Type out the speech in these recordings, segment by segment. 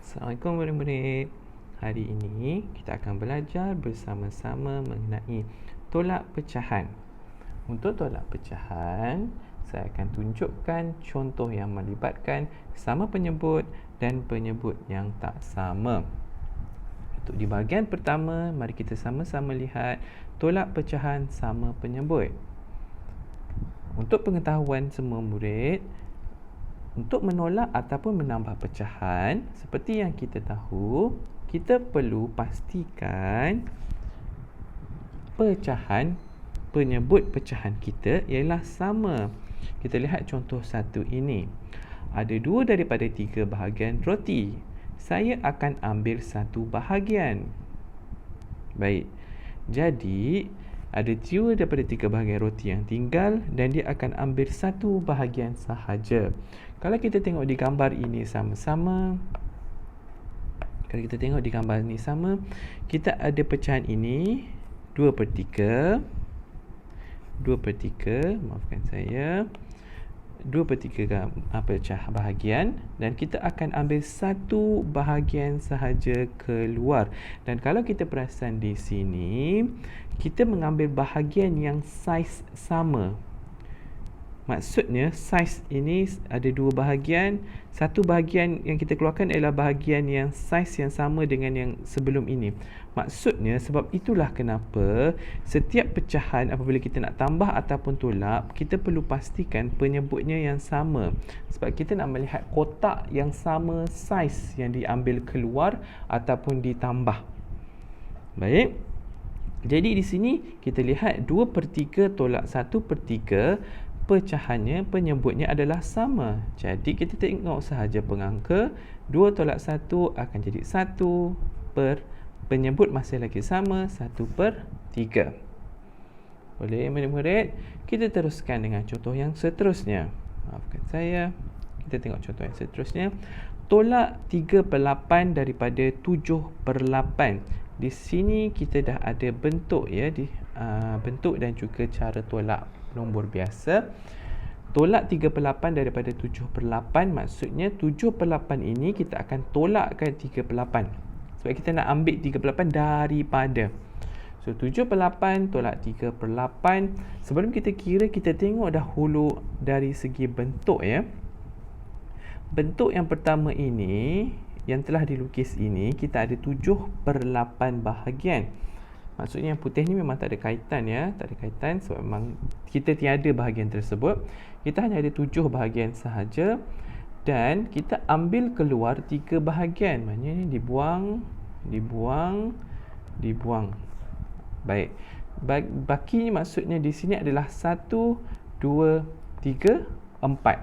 Assalamualaikum murid-murid. Hari ini kita akan belajar bersama-sama mengenai tolak pecahan. Untuk tolak pecahan, saya akan tunjukkan contoh yang melibatkan sama penyebut dan penyebut yang tak sama. Untuk di bahagian pertama, mari kita sama-sama lihat tolak pecahan sama penyebut. Untuk pengetahuan semua murid, untuk menolak ataupun menambah pecahan, seperti yang kita tahu, kita perlu pastikan pecahan, penyebut pecahan kita ialah sama. Kita lihat contoh satu ini. Ada 2 daripada 3 bahagian roti. Saya akan ambil 1 bahagian. Baik. Jadi, ada 2 daripada 3 bahagian roti yang tinggal dan dia akan ambil 1 bahagian sahaja. Kalau kita tengok di gambar ini sama-sama, kita ada pecahan ini 2/3, 2/3, maafkan saya, 2/3 pecah bahagian, dan kita akan ambil 1 bahagian sahaja keluar. Dan kalau kita perasan di sini, kita mengambil bahagian yang saiz sama. Maksudnya saiz ini ada 2 bahagian. Satu bahagian yang kita keluarkan ialah bahagian yang saiz yang sama dengan yang sebelum ini. Maksudnya sebab itulah kenapa setiap pecahan apabila kita nak tambah ataupun tolak, kita perlu pastikan penyebutnya yang sama. Sebab kita nak melihat kotak yang sama saiz yang diambil keluar ataupun ditambah. Baik. Jadi di sini kita lihat 2/3 tolak 1/3, pecahannya, penyebutnya adalah sama. Jadi kita tengok sahaja pengangka, 2 tolak 1 akan jadi 1 per, penyebut masih lagi sama, 1/3. Boleh murid-murid? Kita teruskan dengan contoh yang seterusnya. Maafkan saya. Kita tengok contoh yang seterusnya. Tolak 3/8 daripada 7/8. Di sini kita dah ada bentuk ya, bentuk dan juga cara tolak nombor biasa. Tolak 3/8 daripada 7/8, maksudnya 7/8 ini kita akan tolakkan 3/8. Sebab kita nak ambil 3/8 daripada. So 7/8 tolak 3/8. Sebelum kita kira, kita tengok dahulu dari segi bentuk ya. Bentuk yang pertama ini, yang telah dilukis ini, kita ada 7/8 bahagian. Maksudnya yang putih ni memang tak ada kaitan ya, tak ada kaitan sebab memang kita tiada bahagian tersebut. Kita hanya ada 7 bahagian sahaja dan kita ambil keluar 3 bahagian. Maknanya dibuang. Baik. Baki maksudnya di sini adalah 1, 2, 3, 4.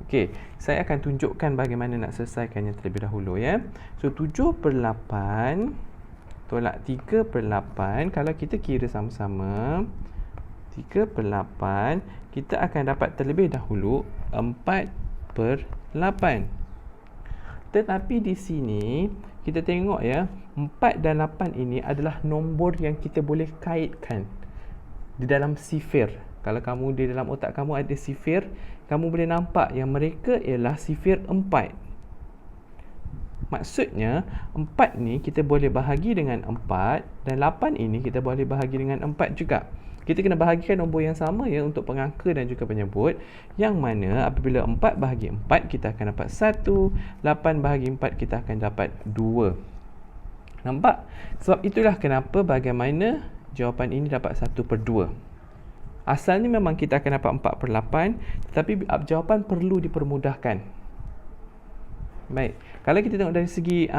Okey, saya akan tunjukkan bagaimana nak selesaikannya terlebih dahulu ya. So 7/8 tolak 3/8, kalau kita kira sama-sama 3/8, kita akan dapat terlebih dahulu 4/8. Tetapi di sini kita tengok ya, 4 dan 8 ini adalah nombor yang kita boleh kaitkan di dalam sifir. Kalau kamu di dalam otak kamu ada sifir, kamu boleh nampak yang mereka ialah sifir 4. Maksudnya 4 ni kita boleh bahagi dengan 4 dan 8 ini kita boleh bahagi dengan 4 juga. Kita kena bahagikan nombor yang sama ya untuk pengangka dan juga penyebut, yang mana apabila 4 bahagi 4 kita akan dapat 1, 8 bahagi 4 kita akan dapat 2. Nampak? Sebab itulah kenapa bagaimana jawapan ini dapat 1/2. Asalnya memang kita akan dapat 4/8, tetapi jawapan perlu dipermudahkan. Baik, kalau kita tengok dari segi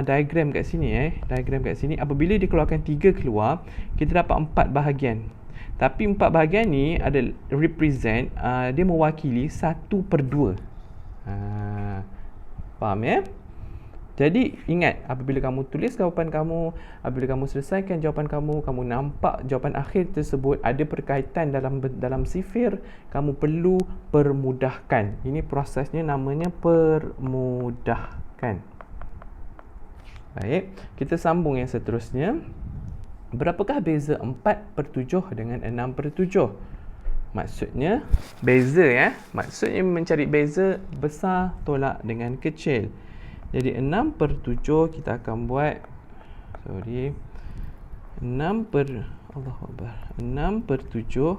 diagram kat sini diagram kat sini, apabila dikeluarkan 3 keluar, kita dapat 4 bahagian. Tapi 4 bahagian ni ada represent, dia mewakili 1/2. Faham ya? Jadi ingat, apabila kamu tulis jawapan kamu, apabila kamu selesaikan jawapan kamu, kamu nampak jawapan akhir tersebut ada perkaitan dalam sifir, kamu perlu permudahkan. Ini prosesnya namanya permudahkan. Baik, kita sambung yang seterusnya. Berapakah beza 4/7 dengan 6/7? Maksudnya beza ya. Maksudnya mencari beza besar tolak dengan kecil. Jadi 6/7 kita akan buat 6/7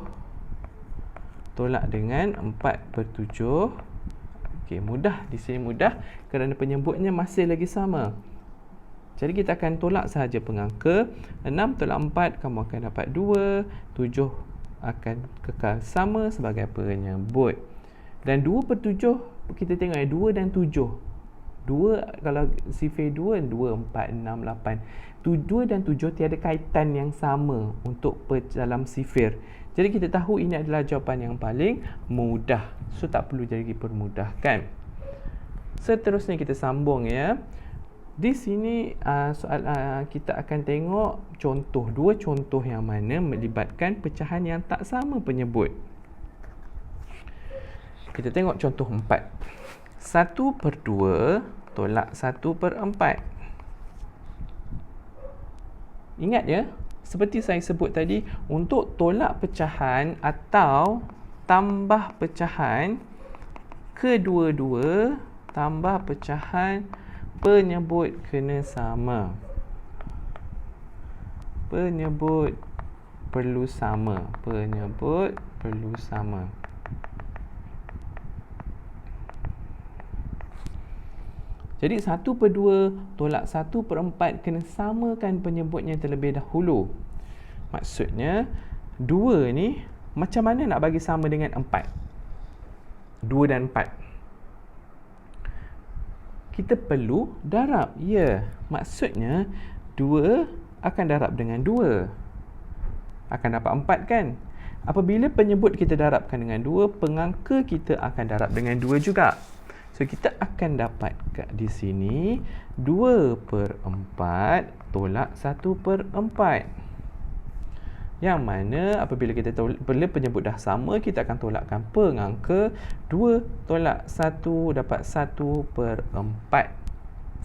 tolak dengan 4/7. Okey, mudah. Di sini mudah kerana penyebutnya masih lagi sama. Jadi kita akan tolak sahaja pengangka. 6 tolak 4 kamu akan dapat 2. 7 akan kekal sama sebagai penyebut. Dan 2/7 kita tengok 2 dan 7. 2 kalau sifir 2, 2, 4, 6, 8. 2 dan 7 tiada kaitan yang sama untuk dalam sifir. Jadi kita tahu ini adalah jawapan yang paling mudah. So tak perlu jadi dipermudahkan. Seterusnya kita sambung ya. Di sini kita akan tengok contoh, dua contoh yang mana melibatkan pecahan yang tak sama penyebut. Kita tengok contoh 4. 1/2 tolak 1/4. Ingat ya, seperti saya sebut tadi, untuk tolak pecahan atau tambah pecahan, kedua-dua tambah pecahan penyebut kena sama. Penyebut perlu sama. Penyebut perlu sama. Jadi 1/2 tolak 1/4 kena samakan penyebutnya terlebih dahulu. Maksudnya 2 ni macam mana nak bagi sama dengan 4? 2 dan 4. Kita perlu darab. Ya, maksudnya 2 akan darab dengan 2. Akan dapat 4 kan? Apabila penyebut kita darabkan dengan 2, pengangka kita akan darab dengan 2 juga. So, kita akan dapat di sini 2/4 tolak 1/4. Yang mana apabila bila penyebut dah sama, kita akan tolakkan pengangka. 2 tolak 1 dapat 1/4.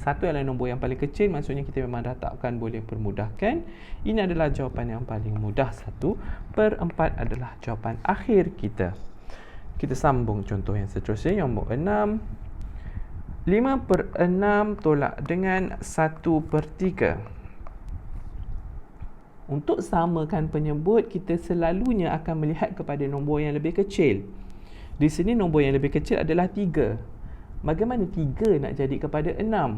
1 adalah nombor yang paling kecil, maksudnya kita memang dah takkan boleh permudahkan. Ini adalah jawapan yang paling mudah. 1/4 adalah jawapan akhir kita. Kita sambung contoh yang seterusnya, nombor 6. 5/6 tolak dengan 1/3. Untuk samakan penyebut, kita selalunya akan melihat kepada nombor yang lebih kecil. Di sini nombor yang lebih kecil adalah 3. Bagaimana 3 nak jadi kepada 6?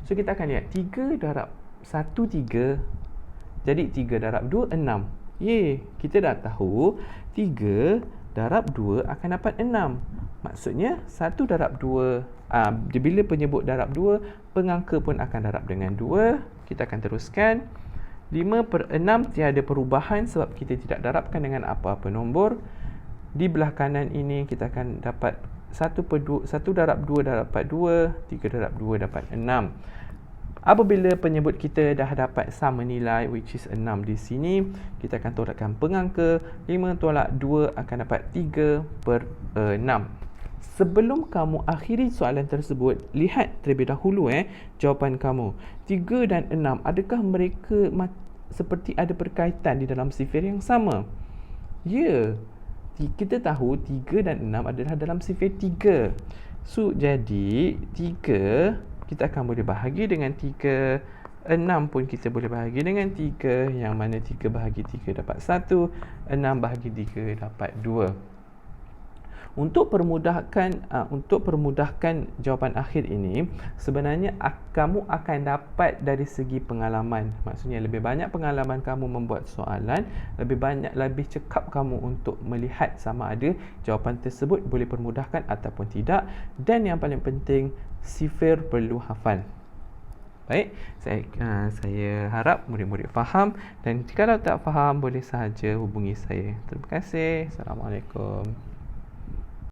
So, kita akan lihat 3 darab 1, 3. Jadi 3 darab 2, 6. Kita dah tahu 3 darab 2 akan dapat 6. Maksudnya 1 darab 2. Bila penyebut darab 2, pengangka pun akan darab dengan 2. Kita akan teruskan. 5/6 tiada perubahan sebab kita tidak darabkan dengan apa-apa nombor. Di belah kanan ini kita akan dapat 1 darab 2 dapat 2. 3 darab 2 dapat 6. Apabila penyebut kita dah dapat sama nilai, which is 6 di sini, kita akan tolakkan pengangka. 5 tolak 2 akan dapat 3/6. Sebelum kamu akhiri soalan tersebut, lihat terlebih dahulu jawapan kamu. 3 dan 6, adakah mereka seperti ada perkaitan di dalam sifir yang sama? Ya, kita tahu 3 dan 6 adalah dalam sifir 3. So, jadi 3 kita akan boleh bahagi dengan 3. 6 pun kita boleh bahagi dengan 3. Yang mana 3 bahagi 3 dapat 1. 6 bahagi 3 dapat 2. Untuk permudahkan jawapan akhir ini, sebenarnya kamu akan dapat dari segi pengalaman. Maksudnya lebih banyak pengalaman kamu membuat soalan, lebih cekap kamu untuk melihat sama ada jawapan tersebut boleh permudahkan ataupun tidak. Dan yang paling penting, sifir perlu hafal. Baik, saya harap murid-murid faham, dan jika tak faham boleh sahaja hubungi saya. Terima kasih. Assalamualaikum.